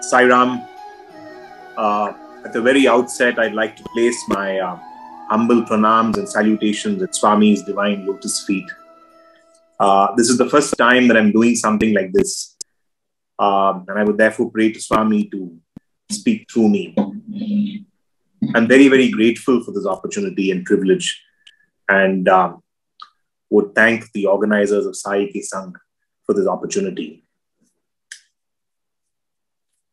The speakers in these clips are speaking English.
Sai Ram, at the very outset, I'd like to place my humble pranams and salutations at Swami's divine lotus feet. This is the first time that I'm doing something like this. And I would therefore pray to Swami to speak through me. I'm very, very grateful for this opportunity and privilege, and would thank the organizers of Sai Ke Sang for this opportunity.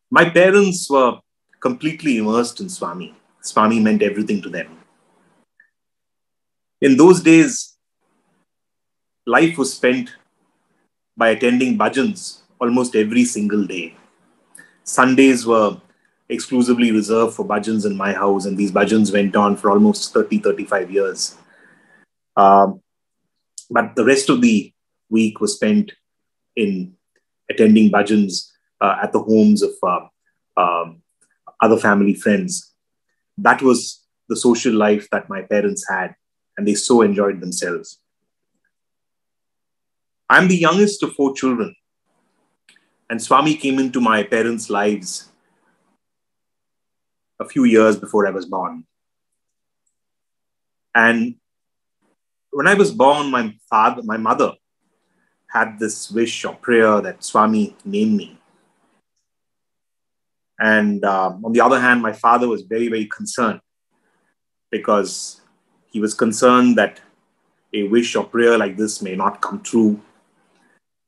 My parents were completely immersed in Swami. Swami meant everything to them. In those days, life was spent by attending bhajans almost every single day. Sundays were exclusively reserved for bhajans in my house, and these bhajans went on for almost 35 years. But the rest of the week was spent in attending bhajans at the homes of other family friends. That was the social life that my parents had, and they so enjoyed themselves. I'm the youngest of 4 children, and Swami came into my parents' lives a few years before I was born. And when I was born, my mother had this wish or prayer that Swami name me. And on the other hand, my father was very, very concerned, because he was concerned that a wish or prayer like this may not come true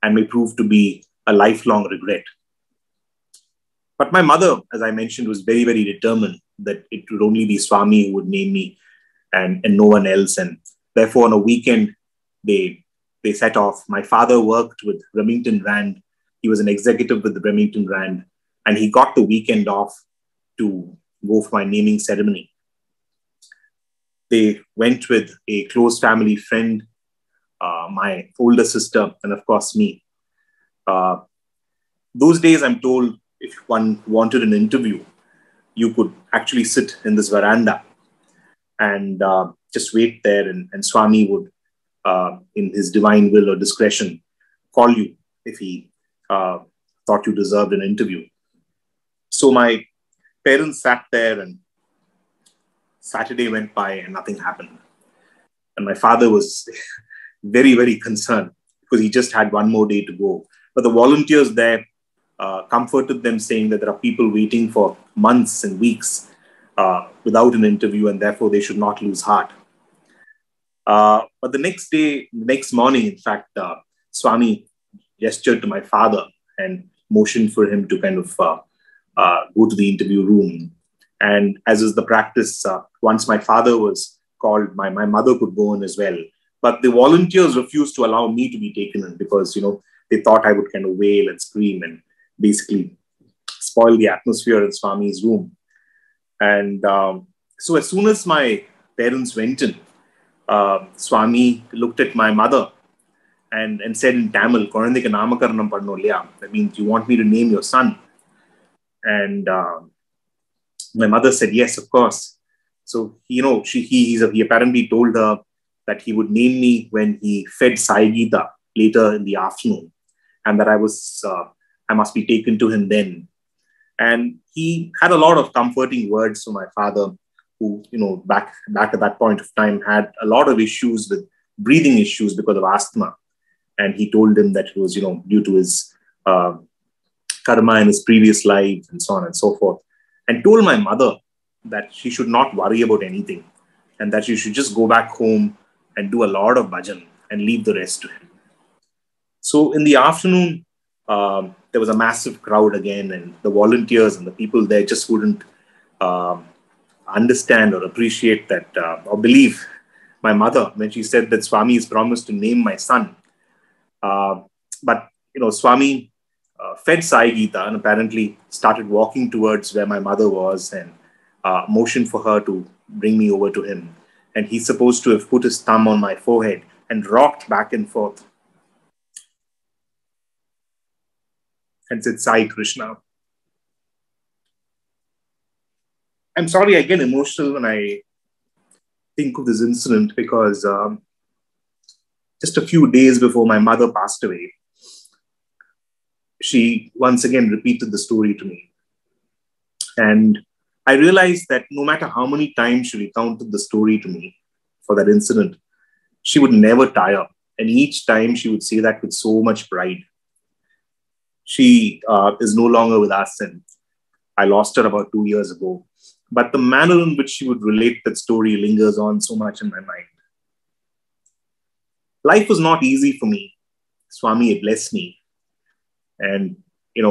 and may prove to be a lifelong regret. But my mother, as I mentioned, was very, very determined that it would only be Swami who would name me and no one else. And therefore, on a weekend, they set off. My father worked with Remington Rand. He was an executive with the Remington Rand, and he got the weekend off to go for my naming ceremony. They went with a close family friend, my older sister, and of course me. Those days, I'm told, if one wanted an interview, you could actually sit in this veranda and just wait there, and Swami would, in his divine will or discretion, call you if he thought you deserved an interview. So my parents sat there, and Saturday went by and nothing happened. And my father was very, very concerned, because he just had one more day to go. But the volunteers there comforted them, saying that there are people waiting for months and weeks without an interview, and therefore they should not lose heart. But the next morning, in fact, Swami gestured to my father and motioned for him to kind of go to the interview room. And as is the practice, once my father was called, my mother could go in as well. But the volunteers refused to allow me to be taken in, because, they thought I would kind of wail and scream and basically spoil the atmosphere in Swami's room. And so as soon as my parents went in, Swami looked at my mother and said in Tamil, "Korandhikku namakaranam pannom illaya?" That means, you want me to name your son? And my mother said, yes, of course. So, he apparently told her that he would name me when he fed Sai Gita later in the afternoon, and that I must be taken to him then. And he had a lot of comforting words for my father, who, back at that point of time, had a lot of issues with breathing issues because of asthma. And he told him that it was, due to his karma in his previous life and so on and so forth. And told my mother that she should not worry about anything, and that she should just go back home and do a lot of bhajan and leave the rest to him. So in the afternoon, there was a massive crowd again, and the volunteers and the people there just wouldn't understand or appreciate that or believe my mother when she said that Swami has promised to name my son. But Swami fed Sai Gita and apparently started walking towards where my mother was, and motioned for her to bring me over to him. And he's supposed to have put his thumb on my forehead and rocked back and forth. and said, Sai Krishna. I'm sorry, I get emotional when I think of this incident because just a few days before my mother passed away, she once again repeated the story to me. And I realized that no matter how many times she recounted the story to me for that incident, she would never tire. And each time she would say that with so much pride. She is no longer with us, and I lost her about 2 years ago. But the manner in which she would relate that story lingers on so much in my mind. Life was not easy for me. Swami had blessed me. And,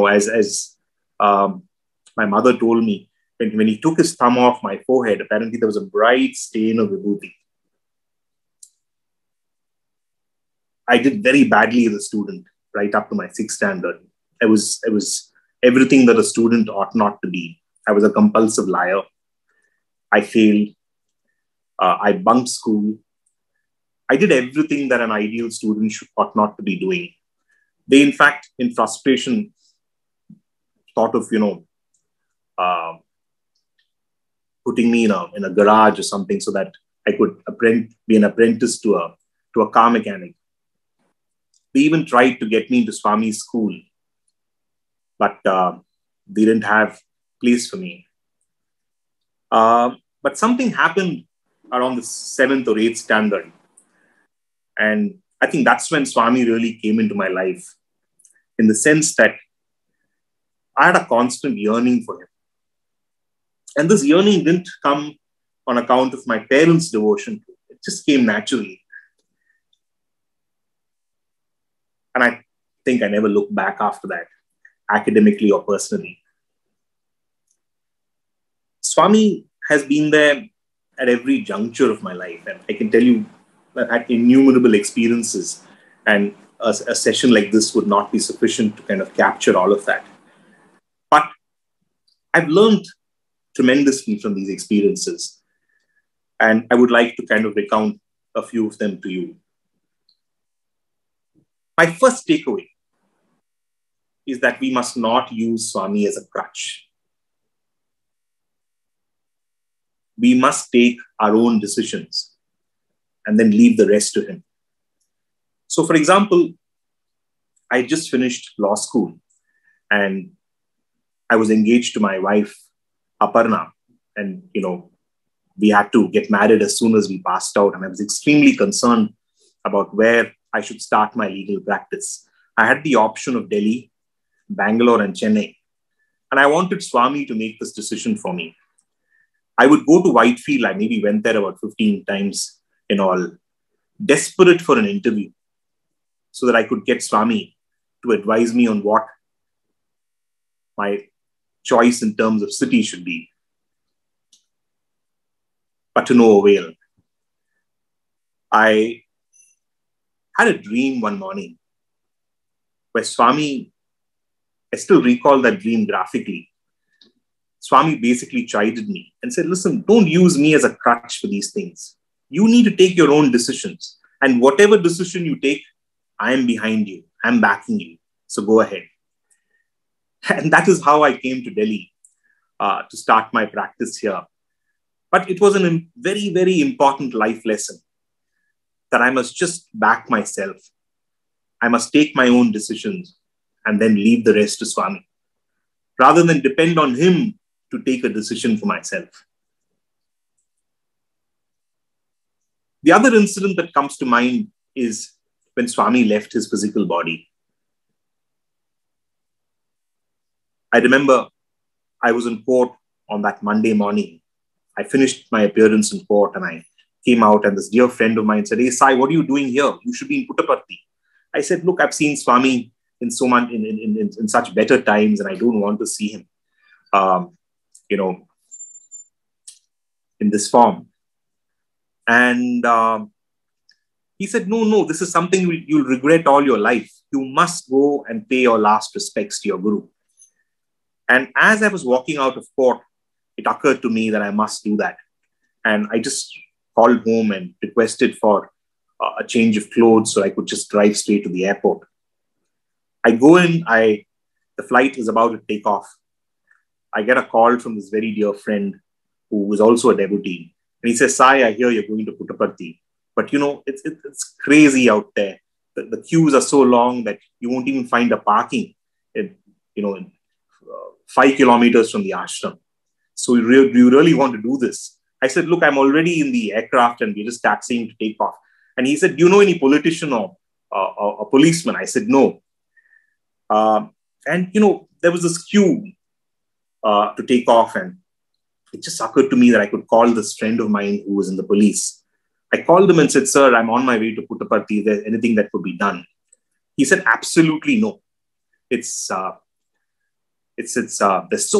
as my mother told me, when he took his thumb off my forehead, apparently there was a bright stain of vibhuti. I did very badly as a student, right up to my 6th standard. I was everything that a student ought not to be. I was a compulsive liar. I failed. I bunked school. I did everything that an ideal student ought not to be doing. They, in fact, in frustration, thought of, putting me in a garage or something so that I could be an apprentice to a car mechanic. They even tried to get me into Swami's school, but they didn't have place for me. But something happened around the 7th or 8th standard. And I think that's when Swami really came into my life, in the sense that I had a constant yearning for him. And this yearning didn't come on account of my parents' devotion. It just came naturally. And I think I never looked back after that, academically or personally. Swami has been there at every juncture of my life. And I can tell you that I had innumerable experiences. And a session like this would not be sufficient to kind of capture all of that. But I've learned tremendously from these experiences. And I would like to kind of recount a few of them to you. My first takeaway is that we must not use Swami as a crutch. We must take our own decisions and then leave the rest to him. So, for example, I just finished law school and I was engaged to my wife, Aparna, and, we had to get married as soon as we passed out. And I was extremely concerned about where I should start my legal practice. I had the option of Delhi, Bangalore, and Chennai. And I wanted Swami to make this decision for me. I would go to Whitefield. I maybe went there about 15 times in all, desperate for an interview so that I could get Swami to advise me on what my choice in terms of city should be. But to no avail. I had a dream one morning where Swami, I still recall that dream graphically. Swami basically chided me and said, listen, don't use me as a crutch for these things. You need to take your own decisions. And whatever decision you take, I am behind you. I'm backing you. So go ahead. And that is how I came to Delhi to start my practice here. But it was a very, very important life lesson that I must just back myself. I must take my own decisions and then leave the rest to Swami, rather than depend on him to take a decision for myself. The other incident that comes to mind is when Swami left his physical body. I remember I was in court on that Monday morning. I finished my appearance in court and I came out, and this dear friend of mine said, hey, Sai, what are you doing here? You should be in Puttaparthi. I said, look, I've seen Swami in so much, in such better times, and I don't want to see him, in this form. And he said, no, this is something you'll regret all your life. You must go and pay your last respects to your Guru. And as I was walking out of court, it occurred to me that I must do that. And I just called home and requested for a change of clothes so I could just drive straight to the airport. I go in, I The flight is about to take off. I get a call from this very dear friend who is also a devotee. And he says, Sai, I hear you're going to Puttaparthi. But it's crazy out there. The queues are so long that you won't even find a parking in 5 kilometers from the ashram. So do you really want to do this? I said, look, I'm already in the aircraft and we're just taxiing to take off. And he said, do you know any politician or a policeman? I said, no. There was this queue to take off, and it just occurred to me that I could call this friend of mine who was in the police. I called him and said, sir, I'm on my way to Puttaparthi. Is there anything that could be done? He said, absolutely no. There's so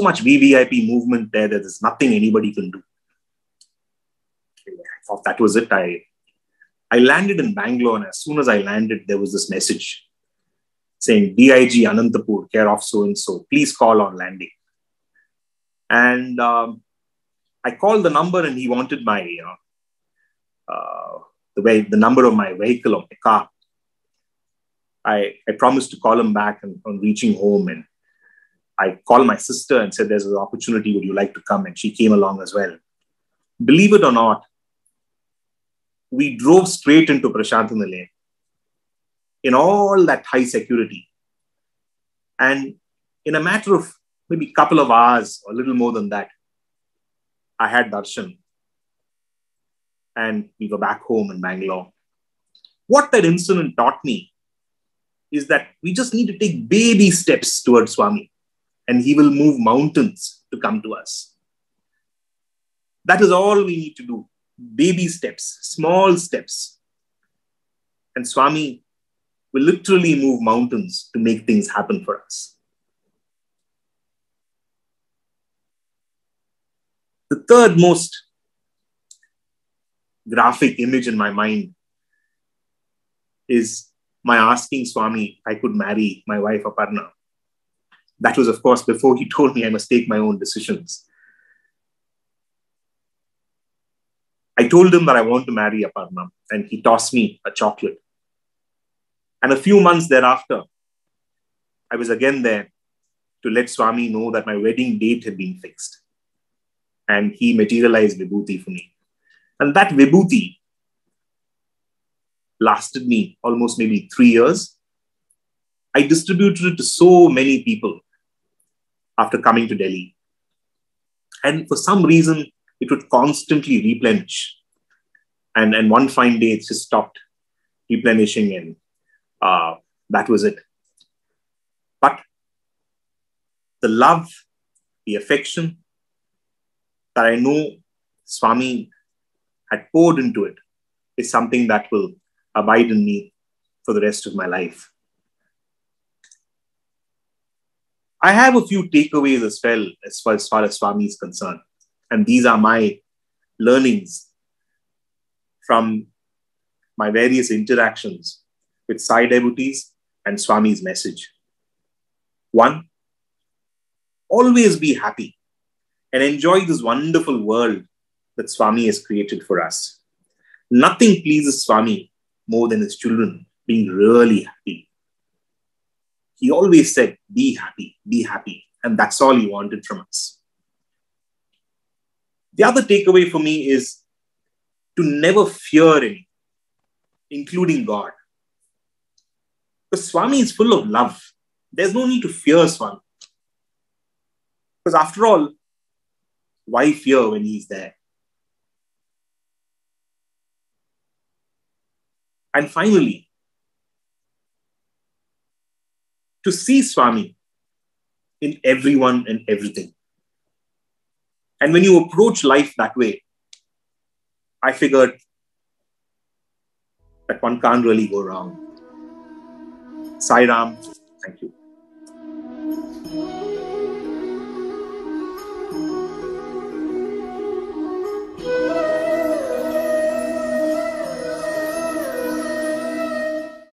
much VVIP movement there that there's nothing anybody can do. I thought that was it. I landed in Bangalore, and as soon as I landed, there was this message saying, DIG Anantapur, care of so-and-so, please call on landing. And I called the number, and he wanted my the number of my vehicle, of my car. I promised to call him back on reaching home, and I called my sister and said, there's an opportunity, would you like to come? And she came along as well. Believe it or not, we drove straight into Prashantanilaya in all that high security. And in a matter of maybe a couple of hours or a little more than that, I had darshan. And we were back home in Bangalore. What that incident taught me is that we just need to take baby steps towards Swami, and he will move mountains to come to us. That is all we need to do. Baby steps, small steps. And Swami will literally move mountains to make things happen for us. The third most graphic image in my mind is my asking Swami if I could marry my wife Aparna. That was, of course, before he told me I must take my own decisions. I told him that I want to marry Aparna, and he tossed me a chocolate. And a few months thereafter, I was again there to let Swami know that my wedding date had been fixed. And he materialized Vibhuti for me. And that Vibhuti lasted me almost maybe 3 years. I distributed it to so many people after coming to Delhi. And for some reason, it would constantly replenish. And one fine day, it just stopped replenishing, and that was it. But the love, the affection that I know Swami had poured into it is something that will abide in me for the rest of my life. I have a few takeaways as well as far as Swami is concerned. And these are my learnings from my various interactions with Sai devotees and Swami's message. 1, always be happy and enjoy this wonderful world that Swami has created for us. Nothing pleases Swami more than his children being really happy. He always said, be happy, be happy. And that's all he wanted from us. The other takeaway for me is to never fear anything, including God. Because Swami is full of love. There's no need to fear Swami. Because after all, why fear when he's there? And finally, to see Swami in everyone and everything. And when you approach life that way, I figured that one can't really go wrong. Sai Ram, thank you.